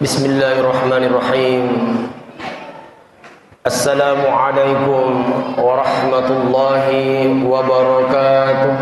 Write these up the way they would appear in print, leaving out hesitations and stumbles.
Bismillahirrahmanirrahim. Assalamualaikum warahmatullahi wabarakatuh.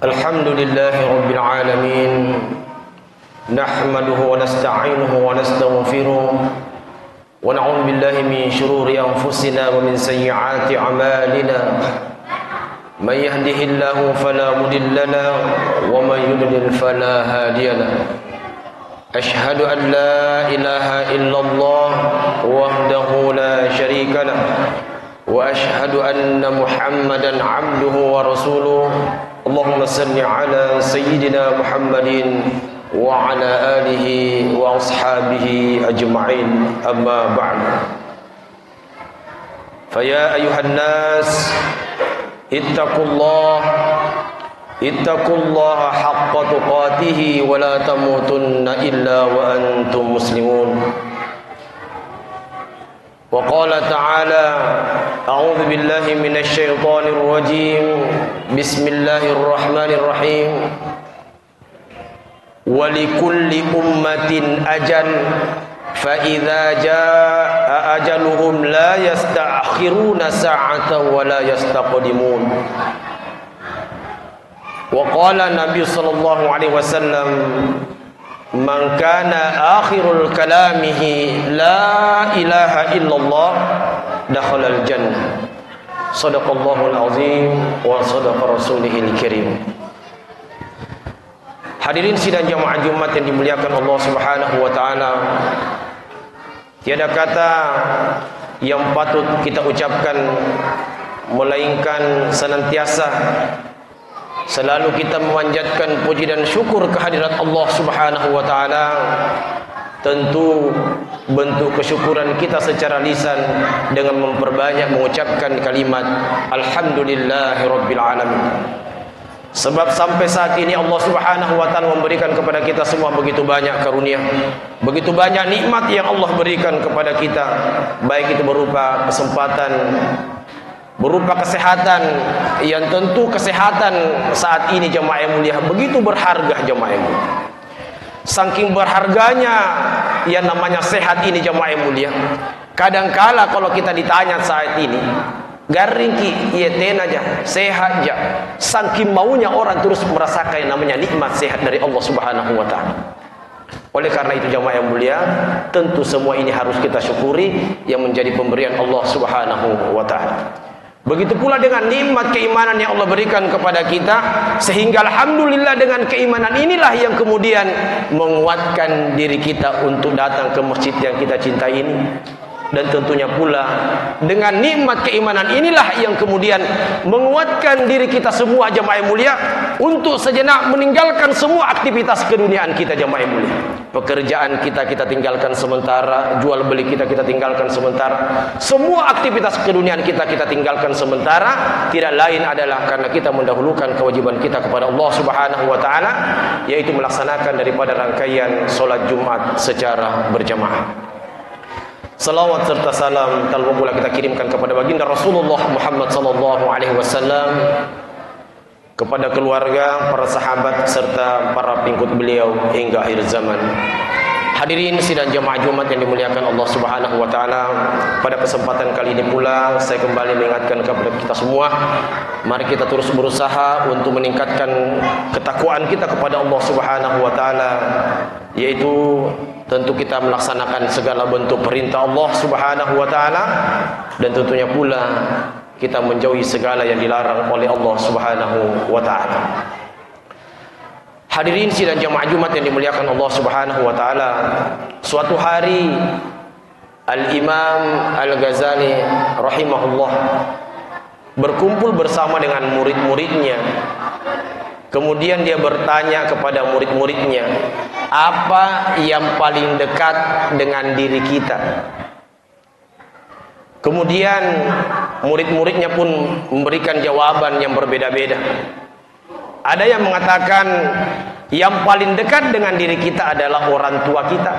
Alhamdulillahi Rabbil Alamin. Nahmaduhu wa nasta'inuhu wa nastaghfiruh wa na'udzu billahi min shururi anfusina wa min sayyiati a'malina. Man yahdihillahu fala mudilla lahu wa man yudlil fala hadiya lahu. Ashhadu an la ilaha illallah wahdahu la syarika lahu wa ashhadu anna Muhammadan 'abduhu wa rasuluh. Allahumma salli ala sayyidina Muhammadin wa ala alihi wa ashabihi ajma'in. Amma ba'd. فيا أيها الناس اتقوا الله حق تقاته ولا تموتن إلا وأنتم مسلمون. وقال تعالى أعوذ بالله من الشيطان الرجيم بسم الله الرحمن الرحيم ولكل أمة أجل فإذا جاء أجلهم لا يستأخرون ساعة ولا يستقدمون. وقال النبي صلى الله عليه وسلم من كان آخر كلامه لا إله إلا الله دخل الجنة. صدق الله العظيم وصدق رسوله الكريم. Hadirin sidang jamaah Jumat yang dimuliakan Allah Subhanahu wa taala. Tiada kata yang patut kita ucapkan melainkan senantiasa selalu kita memanjatkan puji dan syukur kehadirat Allah Subhanahu wa taala. Tentu bentuk kesyukuran kita secara lisan dengan memperbanyak mengucapkan kalimat alhamdulillahirabbil alamin. Sebab sampai saat ini Allah Subhanahu wa taala memberikan kepada kita semua begitu banyak karunia, begitu banyak nikmat yang Allah berikan kepada kita, baik itu berupa kesempatan, berupa kesehatan, yang tentu kesehatan saat ini jemaah yang mulia begitu berharga jemaah yang mulia. Saking berharganya yang namanya sehat ini jemaah yang mulia. Kadangkala kalau kita ditanya saat ini, garing ki ieten aja, sehat aja. Saking maunya orang terus merasakan yang namanya nikmat sehat dari Allah Subhanahu wa taala. Oleh karena itu jemaah yang mulia, tentu semua ini harus kita syukuri yang menjadi pemberian Allah Subhanahu wa taala. Begitu pula dengan nikmat keimanan yang Allah berikan kepada kita, sehingga alhamdulillah dengan keimanan inilah yang kemudian menguatkan diri kita untuk datang ke masjid yang kita cintai ini. Dan tentunya pula dengan nikmat keimanan inilah yang kemudian menguatkan diri kita semua jemaah yang mulia untuk sejenak meninggalkan semua aktivitas keduniaan kita jemaah yang mulia. Pekerjaan kita tinggalkan sementara, jual beli kita tinggalkan sementara, semua aktivitas keduniaan kita tinggalkan sementara, tidak lain adalah karena kita mendahulukan kewajiban kita kepada Allah Subhanahu wa taala, yaitu melaksanakan daripada rangkaian salat Jumat secara berjamaah. Salawat serta salam talwa pula kita kirimkan kepada baginda Rasulullah Muhammad sallallahu alaihi wasallam, kepada keluarga, para sahabat serta para pengikut beliau hingga akhir zaman. Hadirin sidang jamaah Jumat yang dimuliakan Allah Subhanahu wa taala, pada kesempatan kali ini pula saya kembali mengingatkan kepada kita semua, mari kita terus berusaha untuk meningkatkan ketakwaan kita kepada Allah Subhanahu wa taala, yaitu tentu kita melaksanakan segala bentuk perintah Allah Subhanahu wa taala, dan tentunya pula kita menjauhi segala yang dilarang oleh Allah Subhanahu wa taala. Hadirin sidang jamaah Jumat yang dimuliakan Allah Subhanahu wa taala, suatu hari Al-Imam Al-Ghazali rahimahullah berkumpul bersama dengan murid-muridnya. Kemudian dia bertanya kepada murid-muridnya, apa yang paling dekat dengan diri kita? Kemudian murid-muridnya pun memberikan jawaban yang berbeda-beda. Ada yang mengatakan yang paling dekat dengan diri kita adalah orang tua kita.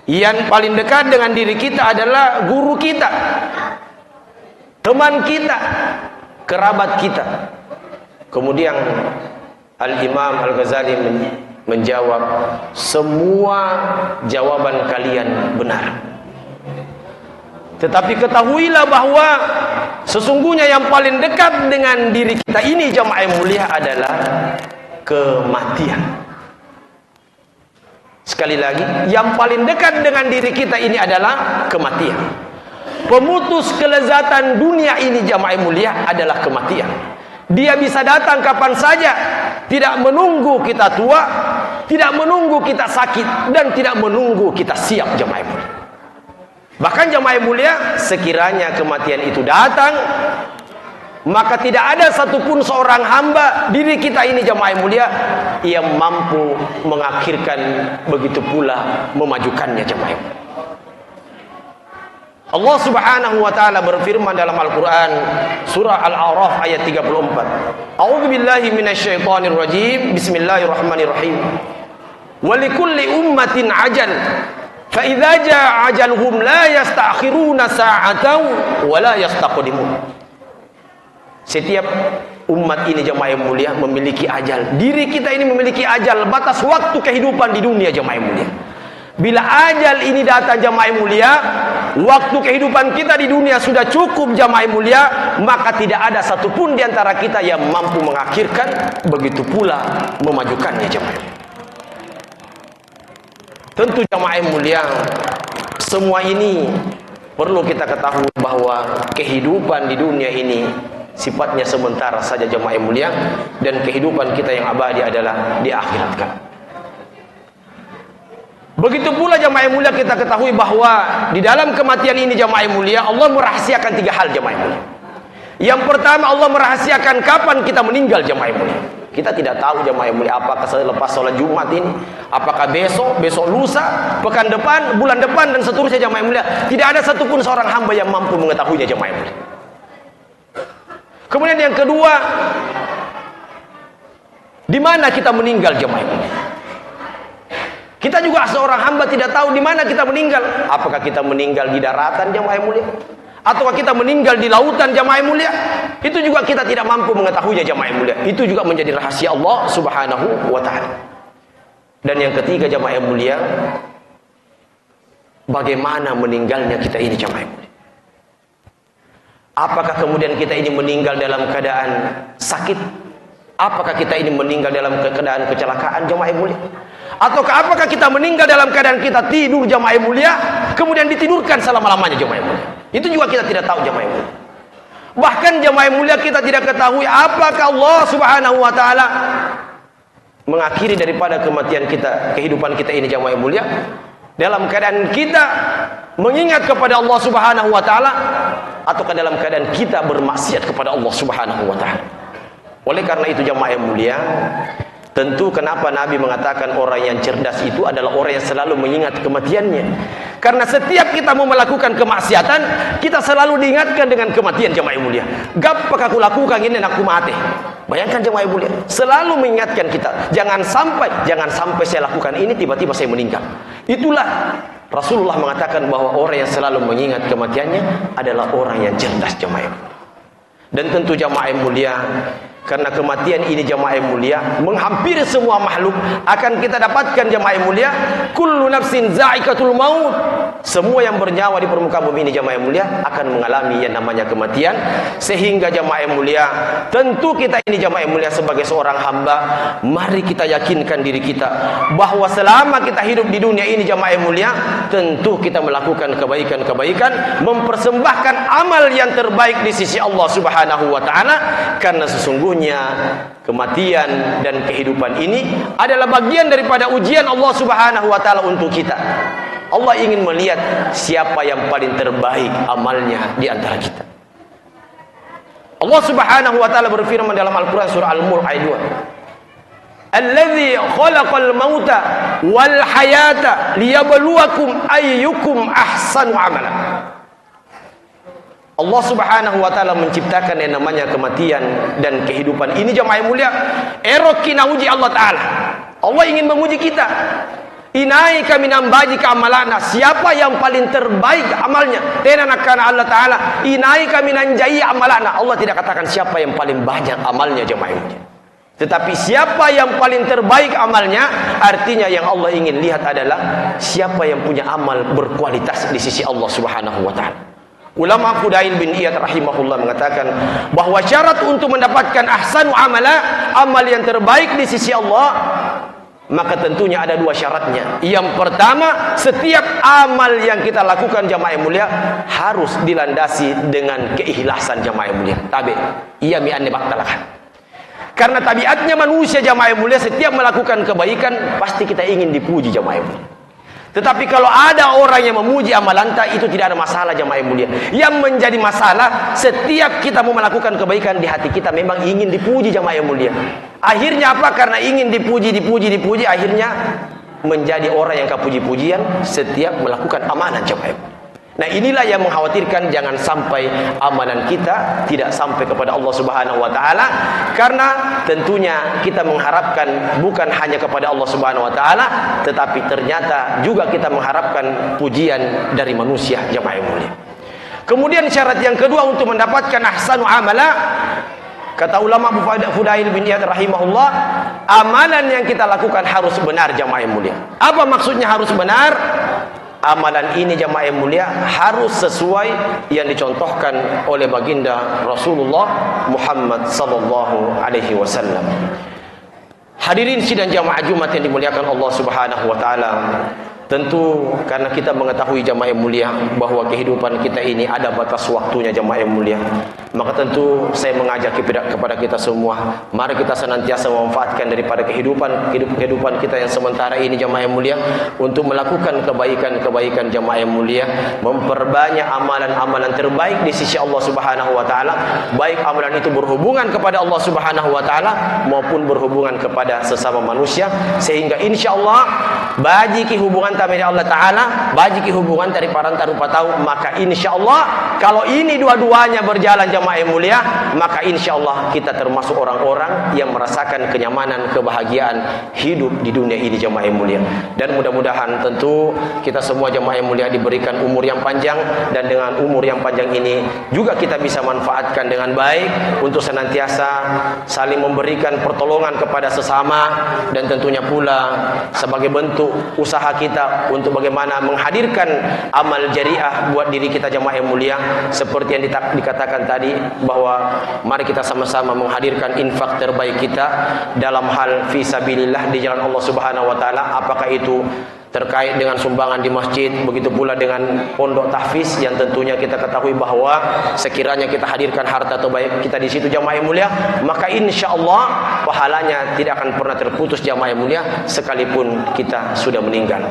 Yang paling dekat dengan diri kita adalah guru kita, teman kita, kerabat kita. Kemudian Al-Imam Al-Ghazali menjawab, semua jawaban kalian benar. Tetapi ketahuilah bahwa sesungguhnya yang paling dekat dengan diri kita ini jamaah yang mulia adalah kematian. Sekali lagi, yang paling dekat dengan diri kita ini adalah kematian. Pemutus kelezatan dunia ini jamaah yang mulia adalah kematian. Dia bisa datang kapan saja, tidak menunggu kita tua, tidak menunggu kita sakit, dan tidak menunggu kita siap jamaah yang mulia. Bahkan jemaah mulia, sekiranya kematian itu datang, maka tidak ada satupun seorang hamba diri kita ini jemaah mulia yang mampu mengakhirkan, begitu pula memajukannya jemaah. Allah Subhanahu wa taala berfirman dalam Al-Qur'an surah Al-A'raf ayat 34. A'udzubillahi minasyaitonir rajim. Bismillahirrahmanirrahim. Walikulli ummatin ajal. Fa idza jaa ajaluhum la yasta'khiruna sa'atan wa la yastaqdimun. Setiap umat ini jemaah yang mulia memiliki ajal. Diri kita ini memiliki ajal, batas waktu kehidupan di dunia jemaah yang mulia. Bila ajal ini datang jemaah yang mulia, waktu kehidupan kita di dunia sudah cukup jemaah yang mulia, maka tidak ada satupun di antara kita yang mampu mengakhirkan, begitu pula memajukannya jemaah. Tentu jemaah yang mulia, semua ini perlu kita ketahui bahwa kehidupan di dunia ini sifatnya sementara saja jemaah yang mulia, dan kehidupan kita yang abadi adalah di akhirat kelak. Begitu pula jemaah yang mulia kita ketahui bahwa di dalam kematian ini jemaah yang mulia, Allah merahasiakan 3 hal jemaah yang mulia. Yang pertama, Allah merahasiakan kapan kita meninggal jemaah yang mulia. Kita tidak tahu jemaah yang mulia, apakah selepas sholat Jumat ini, apakah besok lusa, pekan depan, bulan depan, dan seterusnya jemaah yang mulia. Tidak ada satupun seorang hamba yang mampu mengetahuinya jemaah yang mulia. Kemudian yang kedua, di mana kita meninggal jemaah yang mulia. Kita juga seorang hamba tidak tahu di mana kita meninggal. Apakah kita meninggal di daratan jemaah yang mulia, ataukah kita meninggal di lautan jemaah yang mulia? Itu juga kita tidak mampu mengetahuinya jemaah yang mulia. Itu juga menjadi rahasia Allah Subhanahu wa taala. Dan yang ketiga jemaah yang mulia, bagaimana meninggalnya kita ini jemaah yang mulia. Apakah kemudian kita ini meninggal dalam keadaan sakit? Apakah kita ini meninggal dalam keadaan kecelakaan jemaah yang mulia? Ataukah apakah kita meninggal dalam keadaan kita tidur jemaah yang mulia, kemudian ditidurkan selama-lamanya jemaah yang mulia? Itu juga kita tidak tahu jemaah yang mulia. Bahkan jemaah yang mulia kita tidak ketahui apakah Allah Subhanahu wa taala mengakhiri daripada kematian kita, kehidupan kita ini jemaah yang mulia, dalam keadaan kita mengingat kepada Allah Subhanahu wa taala, ataukah dalam keadaan kita bermaksiat kepada Allah Subhanahu wa taala. Oleh karena itu jemaah yang mulia, tentu kenapa Nabi mengatakan orang yang cerdas itu adalah orang yang selalu mengingat kematiannya. Karena setiap kita mau melakukan kemaksiatan, kita selalu diingatkan dengan kematian jemaah yang mulia. Gampang aku lakukan ini aku mati. Bayangkan jemaah yang mulia, selalu mengingatkan kita, jangan sampai saya lakukan ini tiba-tiba saya meninggal. Itulah Rasulullah mengatakan bahwa orang yang selalu mengingat kematiannya adalah orang yang cerdas jemaah yang mulia. Dan tentu jemaah yang mulia, karena kematian ini jemaah yang mulia menghampiri semua makhluk, akan kita dapatkan jemaah yang mulia, kullu nafsin za'iqatul maut. Semua yang bernyawa di permukaan bumi ini jemaah yang mulia akan mengalami yang namanya kematian. Sehingga jemaah yang mulia, tentu kita ini jemaah yang mulia sebagai seorang hamba, mari kita yakinkan diri kita bahwa selama kita hidup di dunia ini jemaah yang mulia, tentu kita melakukan kebaikan-kebaikan, mempersembahkan amal yang terbaik di sisi Allah Subhanahu wa taala, karena sesungguhnya kematian dan kehidupan ini adalah bagian daripada ujian Allah Subhanahu wa taala untuk kita. Allah ingin melihat siapa yang paling terbaik amalnya di antara kita. Allah Subhanahu wa taala berfirman dalam Al-Qur'an surah Al-Mulk ayat 2. Allazi khalaqal mauta wal hayata liyabluwakum ayyukum ahsanu amala. Allah Subhanahu wa taala menciptakan yang namanya kematian dan kehidupan ini jemaah yang mulia. Erok kita uji Allah taala. Allah ingin menguji kita. Inai kami nambaji keamalana, siapa yang paling terbaik amalnya? Tenanakan Allah taala. Inai kami nanjai amalana. Allah tidak katakan siapa yang paling banyak amalnya jemaah yang mulia. Tetapi siapa yang paling terbaik amalnya, artinya yang Allah ingin lihat adalah siapa yang punya amal berkualitas di sisi Allah Subhanahu wa taala. Ulama Fudail bin Iyad rahimahullah mengatakan bahwa syarat untuk mendapatkan ahsanu amala, amal yang terbaik di sisi Allah, maka tentunya ada 2 syaratnya. Yang pertama, setiap amal yang kita lakukan jamaah yang mulia harus dilandasi dengan keikhlasan jamaah yang mulia. Tabi, iya mi'anni baktalakan. Karena tabiatnya manusia jamaah yang mulia, setiap melakukan kebaikan pasti kita ingin dipuji jamaah yang mulia. Tetapi kalau ada orang yang memuji amalan itu tidak ada masalah jamaah yang mulia. Yang menjadi masalah, setiap kita mau melakukan kebaikan di hati kita memang ingin dipuji jamaah yang mulia. Akhirnya apa? Karena ingin dipuji, akhirnya menjadi orang yang kepuji-pujian setiap melakukan amalan jamaah yang mulia. Nah, inilah yang mengkhawatirkan jangan sampai amalan kita tidak sampai kepada Allah Subhanahu wa taala, karena tentunya kita mengharapkan bukan hanya kepada Allah Subhanahu wa taala, tetapi ternyata juga kita mengharapkan pujian dari manusia, jamaah yang mulia. Kemudian syarat yang kedua untuk mendapatkan ahsanu amala, kata ulama Fudail bin Iyad rahimahullah, amalan yang kita lakukan harus benar, jamaah yang mulia. Apa maksudnya harus benar? Amalan ini, jamaah yang mulia, harus sesuai yang dicontohkan oleh baginda Rasulullah Muhammad sallallahu alaihi wasallam. Hadirin sidang jamaah Jumat yang dimuliakan Allah Subhanahu wa taala. Tentu karena kita mengetahui, jamaah yang mulia, bahwa kehidupan kita ini ada batas waktunya, jamaah yang mulia. Maka tentu saya mengajak kepada kita semua, mari kita senantiasa memanfaatkan daripada kehidupan kita yang sementara ini, jamaah yang mulia, untuk melakukan kebaikan-kebaikan, jamaah yang mulia, memperbanyak amalan-amalan terbaik di sisi Allah Subhanahu wa taala, baik amalan itu berhubungan kepada Allah Subhanahu wa taala maupun berhubungan kepada sesama manusia, sehingga insyaallah bajiki hubungan tamai Allah taala, bajiki hubungan dari paran tarupa tahu, maka insyaallah kalau ini dua-duanya berjalan, jamaah yang mulia, maka insyaallah kita termasuk orang-orang yang merasakan kenyamanan, kebahagiaan hidup di dunia ini, jamaah yang mulia. Dan mudah-mudahan tentu kita semua, jamaah yang mulia, diberikan umur yang panjang, dan dengan umur yang panjang ini juga kita bisa manfaatkan dengan baik untuk senantiasa saling memberikan pertolongan kepada sesama, dan tentunya pula sebagai bentuk usaha kita untuk bagaimana menghadirkan amal jariah buat diri kita, jamaah yang mulia, seperti yang dikatakan tadi, bahwa mari kita sama-sama menghadirkan infak terbaik kita dalam hal fisabilillah di jalan Allah Subhanahu wa taala, apakah itu terkait dengan sumbangan di masjid, begitu pula dengan pondok tahfiz yang tentunya kita ketahui bahwa sekiranya kita hadirkan harta terbaik kita di situ, jamaah yang mulia, maka insyaallah pahalanya tidak akan pernah terputus, jamaah yang mulia, sekalipun kita sudah meninggal.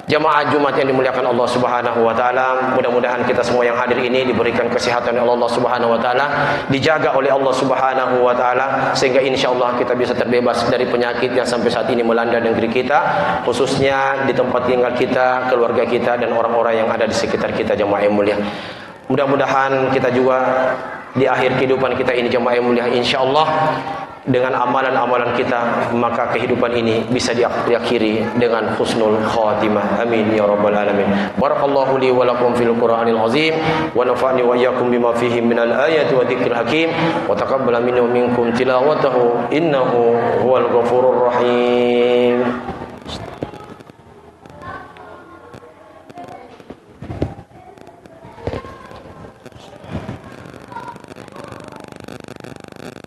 Jamaah Jumat yang dimuliakan Allah Subhanahu wa taala, mudah-mudahan kita semua yang hadir ini diberikan kesehatan oleh Allah Subhanahu wa taala, dijaga oleh Allah Subhanahu wa taala, sehingga insyaallah kita bisa terbebas dari penyakit yang sampai saat ini melanda negeri kita, khususnya di tempat tinggal kita, keluarga kita, dan orang-orang yang ada di sekitar kita, jamaah yang mulia. Mudah-mudahan kita juga di akhir kehidupan kita ini, jamaah yang mulia, insyaallah dengan amalan-amalan kita, maka kehidupan ini bisa diakhiri dengan husnul khatimah. Amin ya rabbal alamin. Barakallahu li wa lakum fil Qur'anil azim, wa nafa'ni wa iyyakum bima fihi minal ayati wa dzikril hakim, wa taqabbal minni wa minkum tilawatahu innahu huwal ghafurur rahim.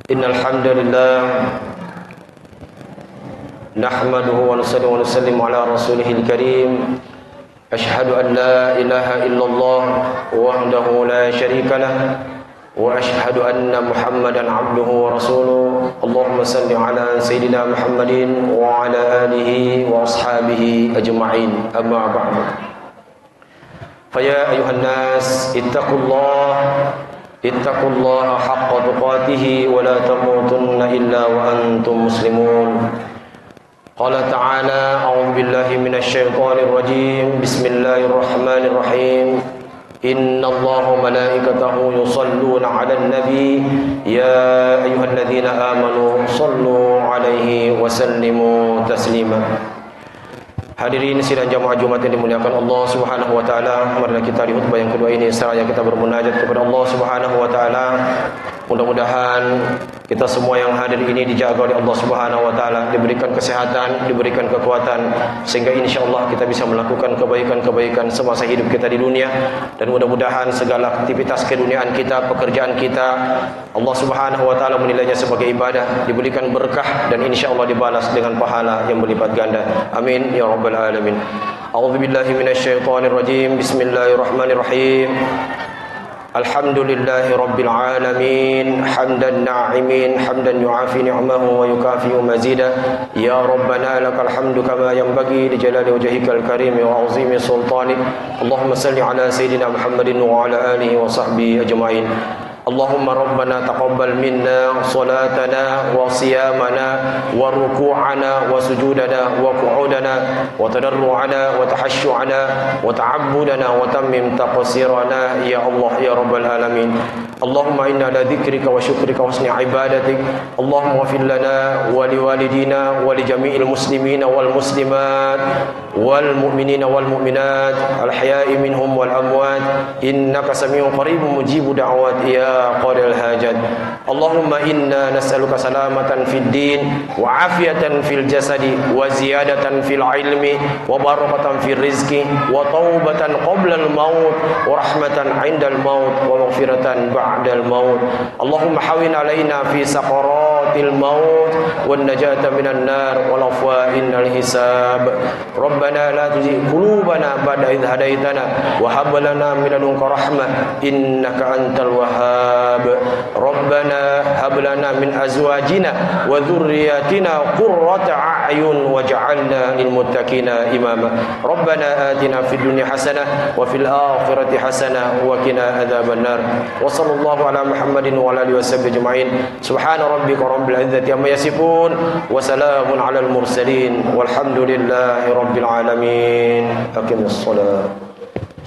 Innal hamdalillah nahmaduhu wa nusalli wa nusallimu ala rasulihil karim. Ashhadu an la ilaha illallah wahdahu la syarika lah, wa ashhadu anna Muhammadan abduhu wa rasuluh. Allahumma salli ala sayyidina Muhammadin wa ala alihi wa ashabihi ajma'in. Amma ba'du. Fa ya ayuhan nas ittaqullaha haqqa tuqatih wa la tamutunna illa wa antum muslimun. Qala ta'ala, a'udzu billahi minasy syaithanir rajim. Bismillahirrahmanirrahim. Innallaha wa malaikatahu yusholluna 'alan nabi ya ayyuhalladzina amanu shallu 'alaihi wa sallimu taslima. Hadirin sidang jamaah Jumat yang dimuliakan Allah Subhanahu wa taala, marilah kita di khutbah yang kedua ini seraya kita bermunajat kepada Allah Subhanahu wa taala. Mudah-mudahan kita semua yang hadir ini dijaga oleh Allah Subhanahu wa taala, diberikan kesehatan, diberikan kekuatan, sehingga insyaallah kita bisa melakukan kebaikan-kebaikan semasa hidup kita di dunia, dan mudah-mudahan segala aktivitas keduniaan kita, pekerjaan kita, Allah Subhanahu wa taala menilainya sebagai ibadah, diberikan berkah, dan insyaallah dibalas dengan pahala yang berlipat ganda. Amin ya rabbal alamin. A'udzu billahi minasyaitonir rajim. Bismillahirrahmanirrahim. Alhamdulillahi rabbil alamin, hamdan na'imin, hamdan yu'afi ni'amahu wa yukafi'u mazidah. Ya rabbana lakal hamdu kama yanbaghi li jalali wajhikal karim wa 'azimi sultanik. Allahumma salli ala sayidina Muhammadin wa ala alihi wa sahbihi ajma'in. اللهم ربنا تقبل منا صلاتنا وصيامنا وركوعنا وسجودنا وقعودنا وتضرعنا وتحشعنا وتعبدنا وتمم تقصيرنا يا الله يا رب العالمين. اللهم إنا على ذكرك وشكرك وحسن عبادتك. اللهم اغفر لنا ولوالدينا ولجميع المسلمين والمسلمات والمؤمنين والمؤمنات الحياء منهم والأموات إنك سميع قريب مجيب دعوات يا قاضي الحاجات. اللهم إنا نسألك سلامة في الدين وعافية في الجسد وزيادة في العلم وبركة في الرزق وتوبة قبل الموت ورحمة عند الموت ومغفرة بعد الموت. اللهم حوين علينا في سقرات الموت والنجاة من النار والعفو عند الحساب. ربنا لا تزغ قلوبنا بعد إذ هديتنا وهب لنا من لدنك رحمة إنك أنت الوهاب. ربنا هب لنا من أزواجنا وذرياتنا قرة أعين واجعلنا للمتقين إماما. ربنا آتنا في الدنيا حسنة وفي الآخرة حسنة وقنا عذاب النار. وصلى الله على محمد وعلى آله وصحبه أجمعين. سبحان ربك رب العزة عما يصفون وسلام على المرسلين والحمد لله رب العالمين. أقم الصلاة.